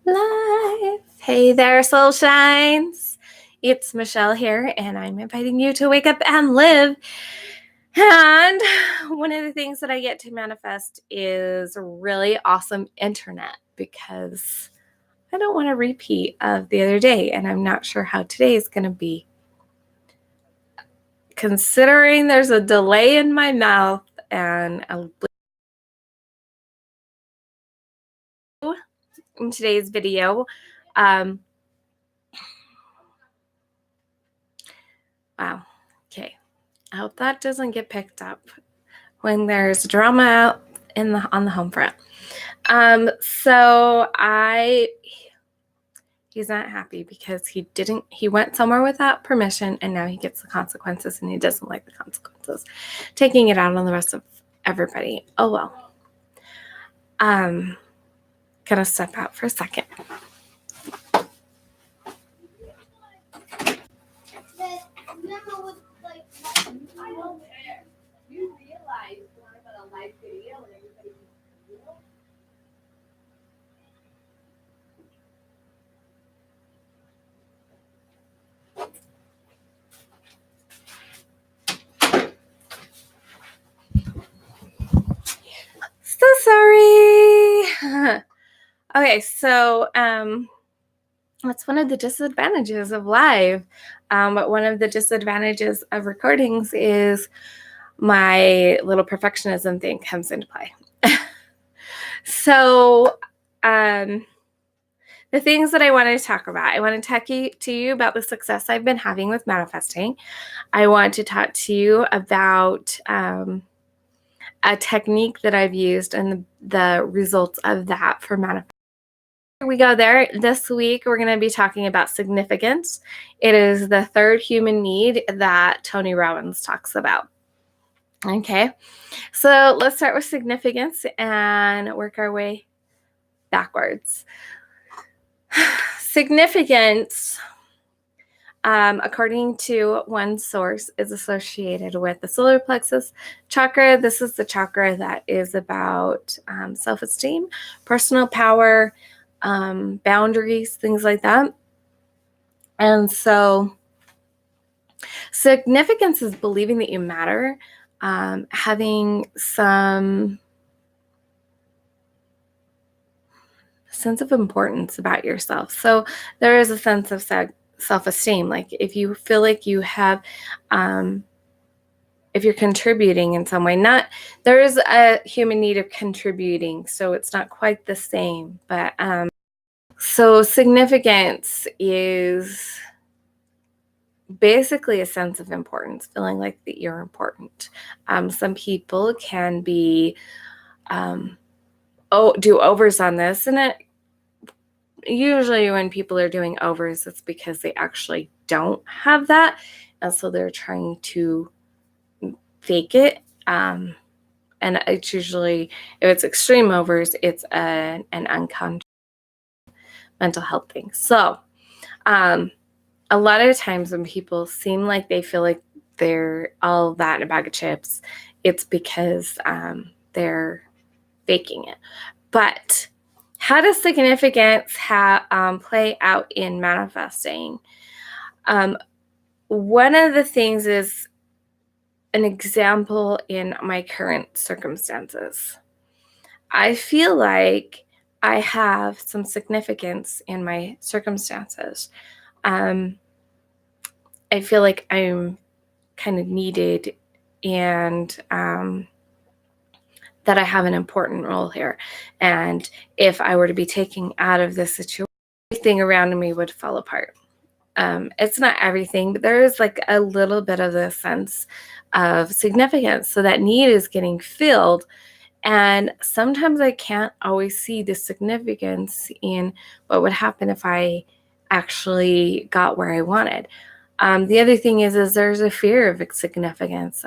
Live. Hey there, soul shines. It's Michelle here, and I'm inviting you to wake up and live. And one of the things that I get to manifest is really awesome internet because I don't want a repeat of the other day, and I'm not sure how today is going to be. Considering there's a delay in my mouth and in today's video, wow. Okay. I hope that doesn't get picked up when there's drama on the home front. He's not happy because he went somewhere without permission and now he gets the consequences and he doesn't like the consequences. Taking it out on the rest of everybody. Oh well. Gonna step out for a second. So sorry. Okay, so that's one of the disadvantages of live. But one of the disadvantages of recordings is my little perfectionism thing comes into play. So the things that I want to talk about, I want to talk to you about the success I've been having with manifesting. I want to talk to you about a technique that I've used and the results of that for manifesting. We go there. This week, we're going to be talking about significance. It is the third human need that Tony Robbins talks about. Okay, so let's start with significance and work our way backwards. Significance, according to one source, is associated with the solar plexus chakra. This is the chakra that is about self-esteem, personal power, boundaries, things like that. And so significance is believing that you matter, having some sense of importance about yourself. So there is a sense of self-esteem. Like if you feel like you have, if you're contributing in some way, there is a human need of contributing, so it's not quite the same, but so significance is basically a sense of importance, feeling like that you're important. Some people can be do overs on this, and usually when people are doing overs, it's because they actually don't have that, and so they're trying to fake it. And it's usually, if it's extreme overs, it's an unconscious mental health thing. So a lot of times when people seem like they feel like they're all that in a bag of chips, it's because they're faking it. But how does significance play out in manifesting? One of the things is an example in my current circumstances. I feel like I have some significance in my circumstances. I feel like I'm kind of needed and that I have an important role here. And if I were to be taken out of this situation, everything around me would fall apart. It's not everything, but there is like a little bit of the sense of significance. So that need is getting filled. And sometimes I can't always see the significance in what would happen if I actually got where I wanted. The other thing is there's a fear of significance.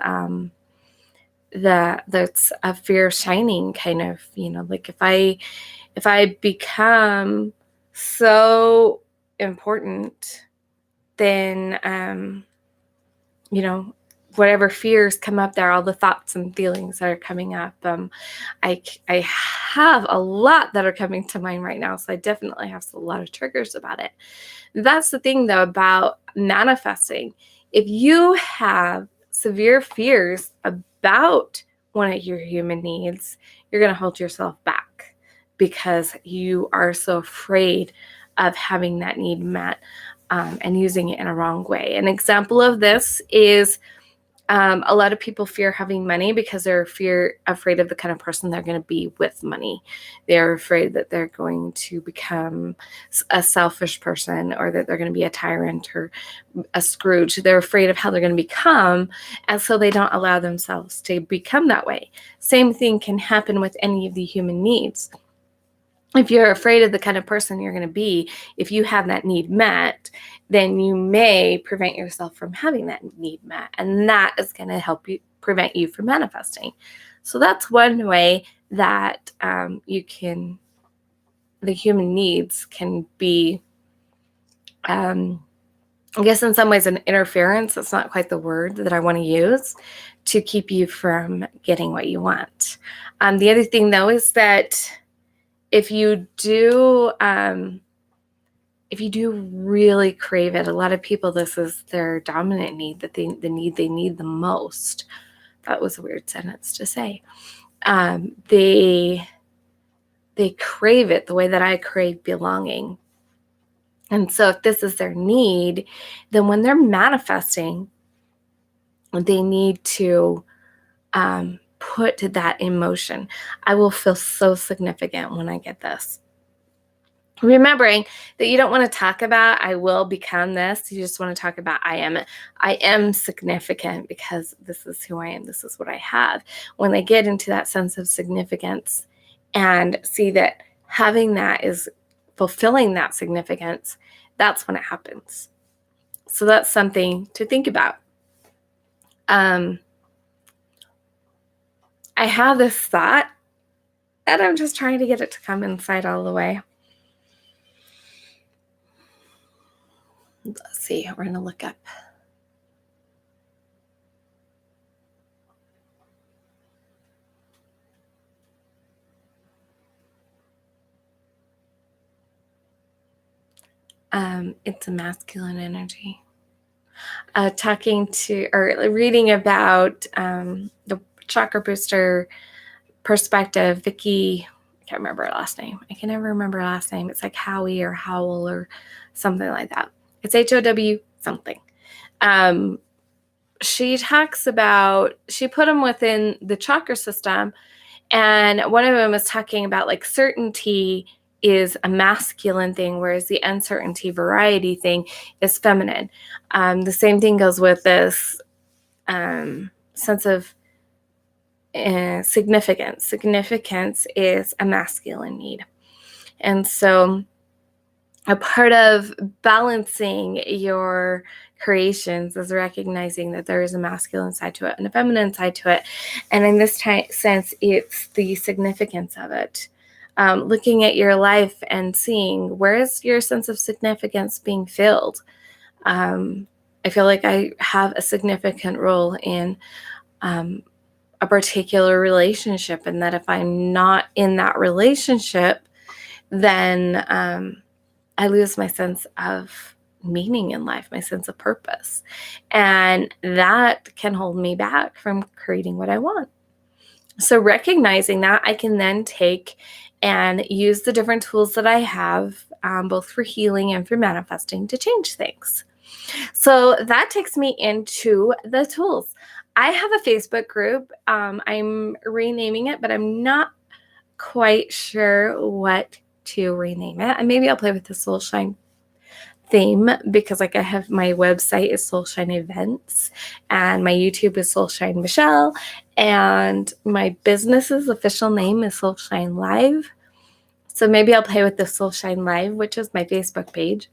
That's a fear of shining, kind of, like if I become so important, then whatever fears come up there, all the thoughts and feelings that are coming up, I have a lot that are coming to mind right now. So I definitely have a lot of triggers about it. That's the thing, though, about manifesting. If you have severe fears about one of your human needs, you're going to hold yourself back because you are so afraid of having that need met and using it in a wrong way. An example of this is a lot of people fear having money because they're afraid of the kind of person they're going to be with money. They're afraid that they're going to become a selfish person, or that they're going to be a tyrant or a Scrooge. They're afraid of how they're going to become, and so they don't allow themselves to become that way. Same thing can happen with any of the human needs. If you're afraid of the kind of person you're going to be, if you have that need met, then you may prevent yourself from having that need met. And that is going to help you prevent you from manifesting. So that's one way that the human needs can be, I guess in some ways, an interference. That's not quite the word that I want to use, to keep you from getting what you want. The other thing, though, is that if you do really crave it, a lot of people, this is their dominant need, the need they need the most. That was a weird sentence to say. They crave it the way that I crave belonging. And so if this is their need, then when they're manifesting, they need to put that in motion. I will feel so significant when I get this. Remembering that you don't want to talk about I will become this. You just want to talk about I am significant because this is who I am. This is what I have. When they get into that sense of significance and see that having that is fulfilling that significance, that's when it happens. So that's something to think about. I have this thought, and I'm just trying to get it to come inside all the way. Let's see, we're going to look up. It's a masculine energy. Reading about the chakra booster perspective, Vicky, I can't remember her last name. I can never remember her last name. It's like Howie or Howell or something like that. It's HOW something. She talks about, she put them within the chakra system, and one of them is talking about like certainty is a masculine thing, whereas the uncertainty variety thing is feminine. The same thing goes with this sense of significance. Significance is a masculine need. And so a part of balancing your creations is recognizing that there is a masculine side to it and a feminine side to it. And in this sense, it's the significance of it. Looking at your life and seeing, where is your sense of significance being filled? I feel like I have a significant role in a particular relationship, and that if I'm not in that relationship, then I lose my sense of meaning in life, my sense of purpose. And that can hold me back from creating what I want. So recognizing that, I can then take and use the different tools that I have, both for healing and for manifesting, to change things. So that takes me into the tools. I have a Facebook group. I'm renaming it, but I'm not quite sure what to rename it. And maybe I'll play with the Soulshine theme, because like I have, my website is Soulshine Events, and my YouTube is Soulshine Michelle, and my business's official name is Soulshine Live. So maybe I'll play with the Soulshine Live, which is my Facebook page,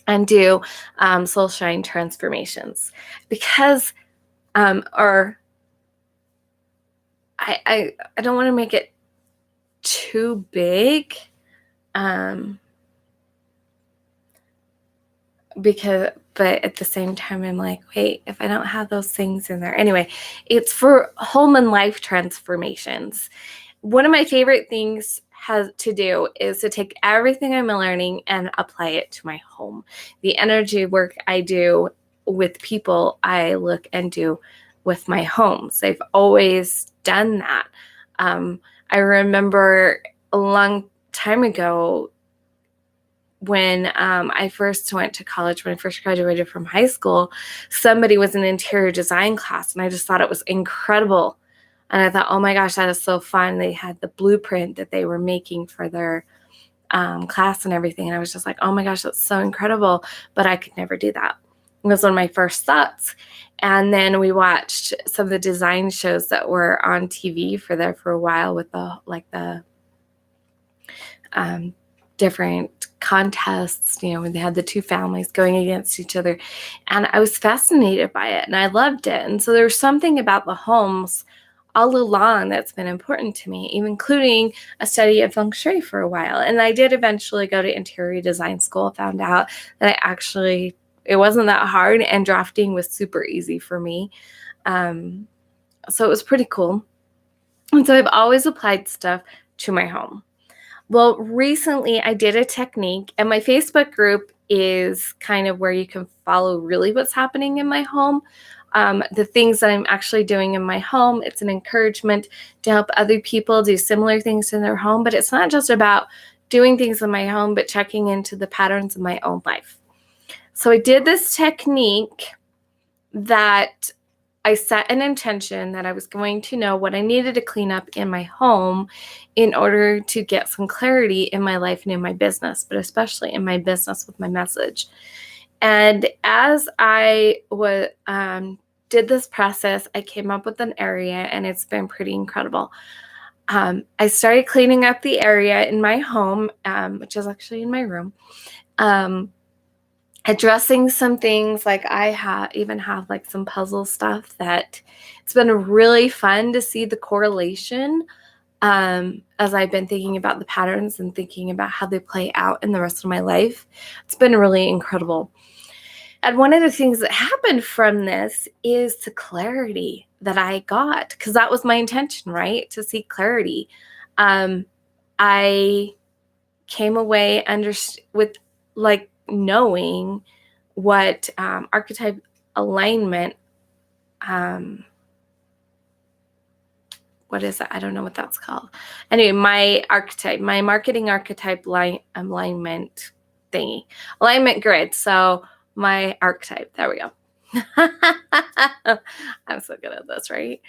and do Soulshine transformations, because I don't want to make it too big, but at the same time, I'm like, wait, if I don't have those things in there. Anyway, it's for home and life transformations, one of my favorite things has to do is to take everything I'm learning and apply it to my home. The energy work I do with people, I look and do with my homes. I've always done that. I remember a long time ago when I first went to college, when I first graduated from high school, somebody was in interior design class, and I just thought it was incredible. And I thought, oh my gosh, that is so fun. They had the blueprint that they were making for their class and everything. And I was just like, oh my gosh, that's so incredible. But I could never do that. It was one of my first thoughts. And then we watched some of the design shows that were on TV for a while with the different contests, when they had the two families going against each other. And I was fascinated by it and I loved it. And so there's something about the homes all along that's been important to me, even including a study of feng shui for a while. And I did eventually go to interior design school, found out that it wasn't that hard, and drafting was super easy for me. So it was pretty cool. And so I've always applied stuff to my home. Well, recently I did a technique, and my Facebook group is kind of where you can follow really what's happening in my home. The things that I'm actually doing in my home. It's an encouragement to help other people do similar things in their home, but it's not just about doing things in my home, but checking into the patterns of my own life. So I did this technique that I set an intention that I was going to know what I needed to clean up in my home in order to get some clarity in my life and in my business, but especially in my business with my message. And as I did this process, I came up with an area, and it's been pretty incredible. I started cleaning up the area in my home, which is actually in my room, addressing some things. Like I even have like some puzzle stuff that it's been really fun to see the correlation as I've been thinking about the patterns and thinking about how they play out in the rest of my life. It's been really incredible. And one of the things that happened from this is the clarity that I got, because that was my intention, right? To see clarity. I came away with like knowing what archetype alignment, what is that? I don't know what that's called. Anyway, my marketing archetype alignment thingy, alignment grid. So my archetype, there we go. I'm so good at this, right?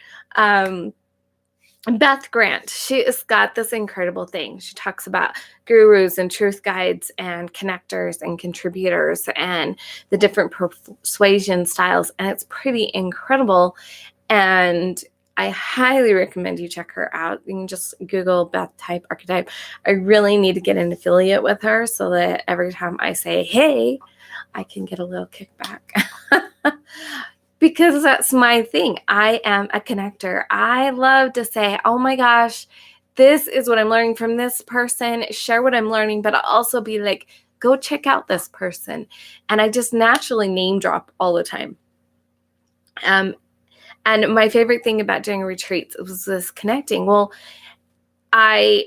Beth Grant, she has got this incredible thing. She talks about gurus and truth guides and connectors and contributors and the different persuasion styles. And it's pretty incredible. And I highly recommend you check her out. You can just Google Beth Type Archetype. I really need to get an affiliate with her so that every time I say, hey, I can get a little kickback. Because that's my thing. I am a connector. I love to say, oh my gosh, this is what I'm learning from this person, share what I'm learning, but I'll also be like, go check out this person. And I just naturally name drop all the time. And my favorite thing about doing retreats was this connecting. Well, I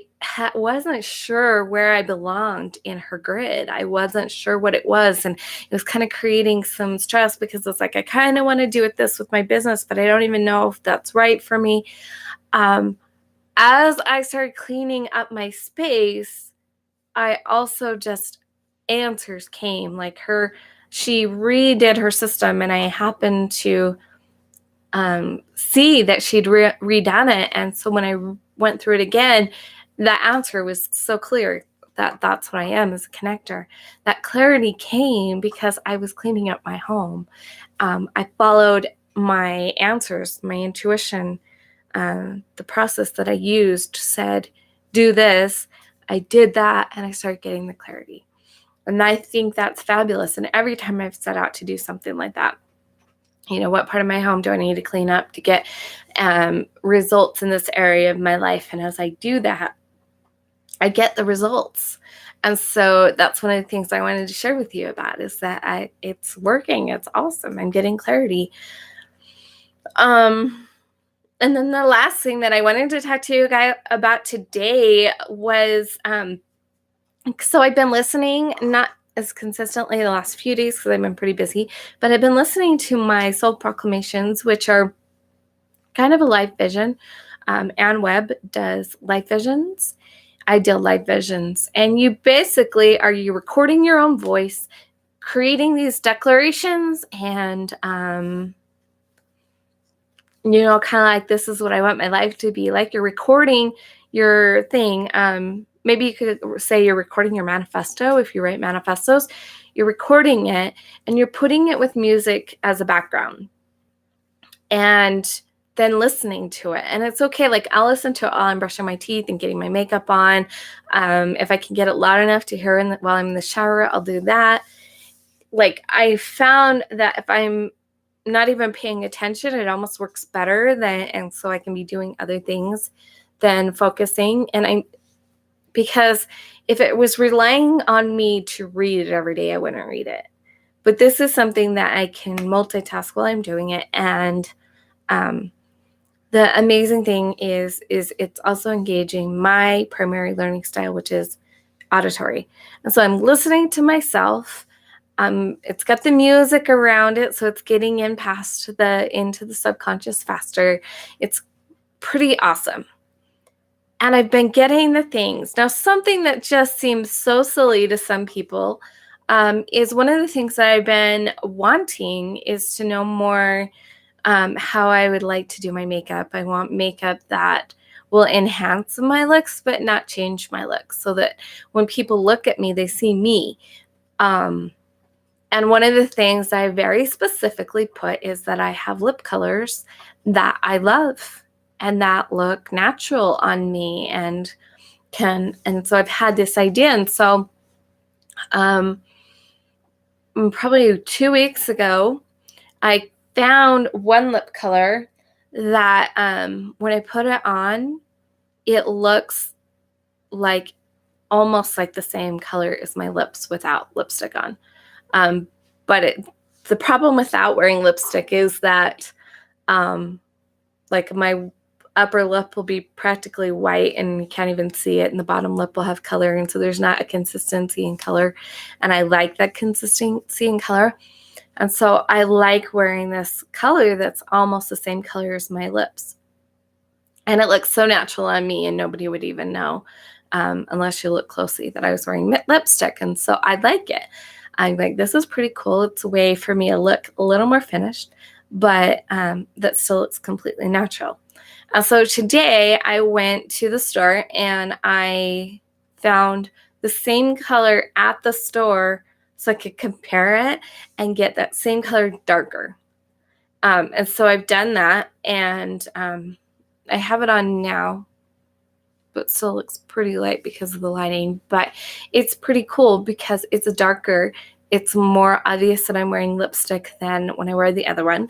wasn't sure where I belonged in her grid. I wasn't sure what it was. And it was kind of creating some stress because it's like, I kind of want to do this with my business, but I don't even know if that's right for me. As I started cleaning up my space, I also just answers came. Like she redid her system, and I happened to see that she'd redone it. And so when I went through it again, that answer was so clear that that's what I am, as a connector. That clarity came because I was cleaning up my home. I followed my answers, my intuition. The process that I used said, do this. I did that, and I started getting the clarity. And I think that's fabulous. And every time I've set out to do something like that, what part of my home do I need to clean up to get results in this area of my life? And as I do that, I get the results. And so that's one of the things I wanted to share with you about, is that it's working. It's awesome. I'm getting clarity. And then the last thing that I wanted to talk to you guys about today was so I've been listening, not as consistently the last few days because I've been pretty busy, but I've been listening to my soul proclamations, which are kind of a live vision. Ann Webb does live visions. I do live visions. And you basically are you recording your own voice, creating these declarations and kind of like, this is what I want my life to be like. You're recording your thing. Maybe you could say you're recording your manifesto. If you write manifestos, you're recording it and you're putting it with music as a background and then listening to it. And it's okay. Like, I'll listen to it while I'm brushing my teeth and getting my makeup on. If I can get it loud enough to hear while I'm in the shower, I'll do that. Like, I found that if I'm not even paying attention, it almost works better and so I can be doing other things than focusing. Because if it was relying on me to read it every day, I wouldn't read it. But this is something that I can multitask while I'm doing it. And the amazing thing is it's also engaging my primary learning style, which is auditory. And so I'm listening to myself. It's got the music around it, so it's getting into the subconscious faster. It's pretty awesome. And I've been getting the things. Now, something that just seems so silly to some people is one of the things that I've been wanting is to know more how I would like to do my makeup. I want makeup that will enhance my looks, but not change my looks, so that when people look at me, they see me. And one of the things I very specifically put is that I have lip colors that I love and that look natural on me and so I've had this idea. And so probably 2 weeks ago, I found one lip color that when I put it on, it looks like almost like the same color as my lips without lipstick on. But the problem without wearing lipstick is that like my upper lip will be practically white and you can't even see it, and the bottom lip will have color, and so there's not a consistency in color, and I like that consistency in color. And so I like wearing this color that's almost the same color as my lips, and it looks so natural on me and nobody would even know unless you look closely that I was wearing lipstick. And so I like it. I'm like, this is pretty cool. It's a way for me to look a little more finished, but that still looks completely natural. So today I went to the store and I found the same color at the store so I could compare it and get that same color darker. And so I've done that, and I have it on now, but still looks pretty light because of the lighting. But it's pretty cool because it's darker. It's more obvious that I'm wearing lipstick than when I wear the other one.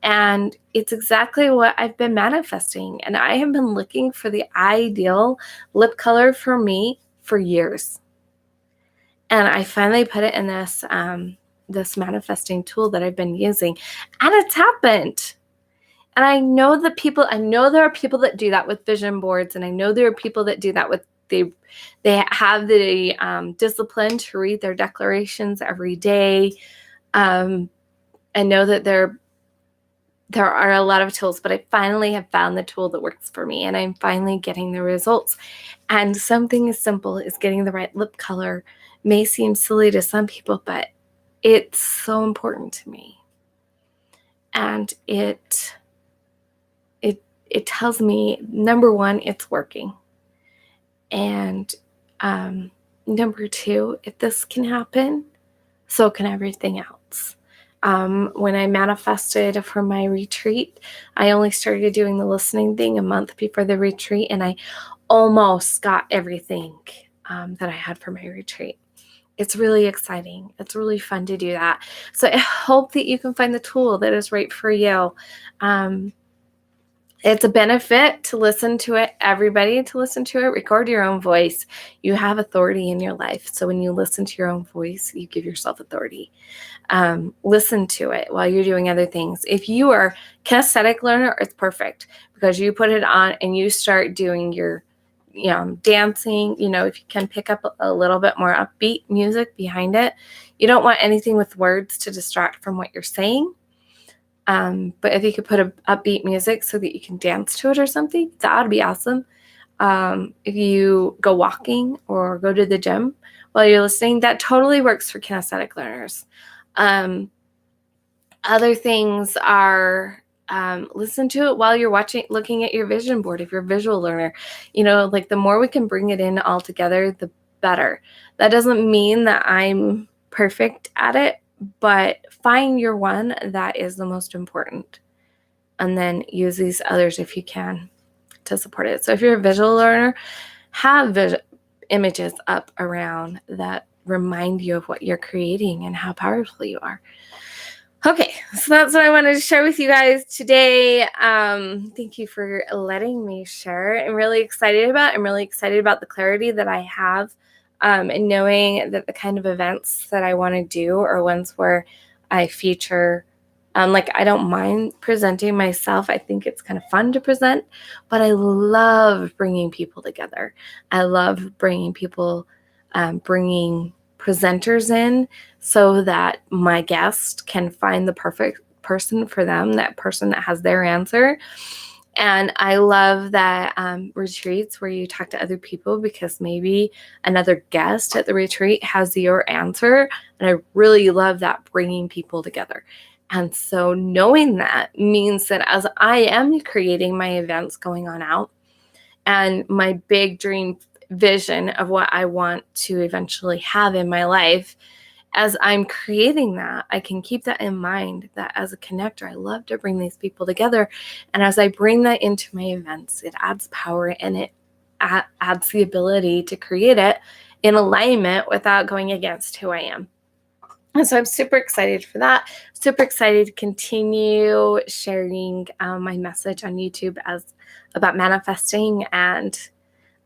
And it's exactly what I've been manifesting. And I have been looking for the ideal lip color for me for years. And I finally put it in this manifesting tool that I've been using, and it's happened. And I know there are people that do that with vision boards, and I know there are people that do that with they have the discipline to read their declarations every day. I know that there are a lot of tools, but I finally have found the tool that works for me, and I'm finally getting the results. And something as simple as getting the right lip color may seem silly to some people, but it's so important to me. And it tells me, number one, it's working. And number two, if this can happen, so can everything else. When I manifested for my retreat, I only started doing the listening thing a month before the retreat, and I almost got everything that I had for my retreat. It's really exciting. It's really fun to do that. So I hope that you can find the tool that is right for you. It's a benefit to listen to it, everybody to listen to it. Record your own voice. You have authority in your life. So when you listen to your own voice, you give yourself authority. Listen to it while you're doing other things. If you are kinesthetic learner, it's perfect because you put it on and you start doing your dancing. If you can pick up a little bit more upbeat music behind it. You don't want anything with words to distract from what you're saying. But if you could put a upbeat music so that you can dance to it or something, that would be awesome. If you go walking or go to the gym while you're listening, that totally works for kinesthetic learners. Other things are listen to it while you're looking at your vision board. If you're a visual learner, like the more we can bring it in all together, the better. That doesn't mean that I'm perfect at it, but find your one that is the most important. And then use these others if you can to support it. So if you're a visual learner, have images up around that remind you of what you're creating and how powerful you are. Okay, so that's what I wanted to share with you guys today. Thank you for letting me share. I'm really excited about the clarity that I have, and knowing that the kind of events that I want to do are ones where I feature, I don't mind presenting myself. I think it's kind of fun to present, but I love bringing people together. I love bringing people, bringing presenters in so that my guest can find the perfect person for them, that person that has their answer. And I love that retreats where you talk to other people because maybe another guest at the retreat has your answer. And I really love that, bringing people together. And so knowing that means that as I am creating my events going on out and my big dream vision of what I want to eventually have in my life, as I'm creating that, I can keep that in mind, that as a connector, I love to bring these people together. And as I bring that into my events, it adds power and it adds the ability to create it in alignment without going against who I am. And so I'm super excited for that. Super excited to continue sharing my message on YouTube about manifesting and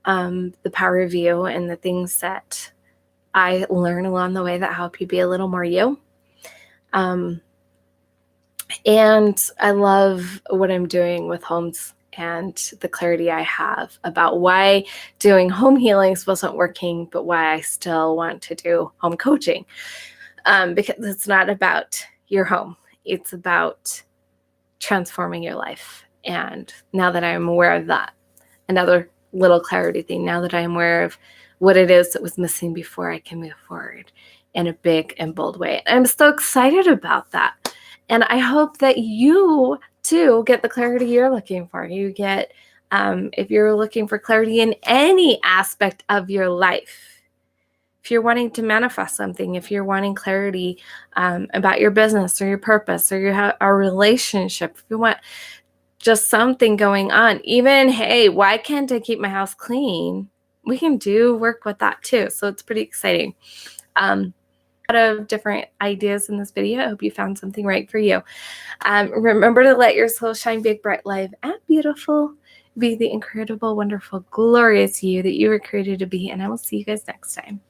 the power of you and the things that I learn along the way that help you be a little more you. And I love what I'm doing with homes and the clarity I have about why doing home healings wasn't working, but why I still want to do home coaching. Because it's not about your home. It's about transforming your life. And now that I'm aware of that, another little clarity thing, now that I'm aware of what it is that was missing before, I can move forward in a big and bold way. I'm so excited about that. And I hope that you too get the clarity you're looking for. You get, if you're looking for clarity in any aspect of your life, if you're wanting to manifest something, if you're wanting clarity about your business or your purpose or your relationship, if you want just something going on, even, hey, why can't I keep my house clean? We can do work with that too. So it's pretty exciting. A lot of different ideas in this video. I hope you found something right for you. Remember to let your soul shine big, bright, live, and beautiful. Be the incredible, wonderful, glorious you that you were created to be. And I will see you guys next time.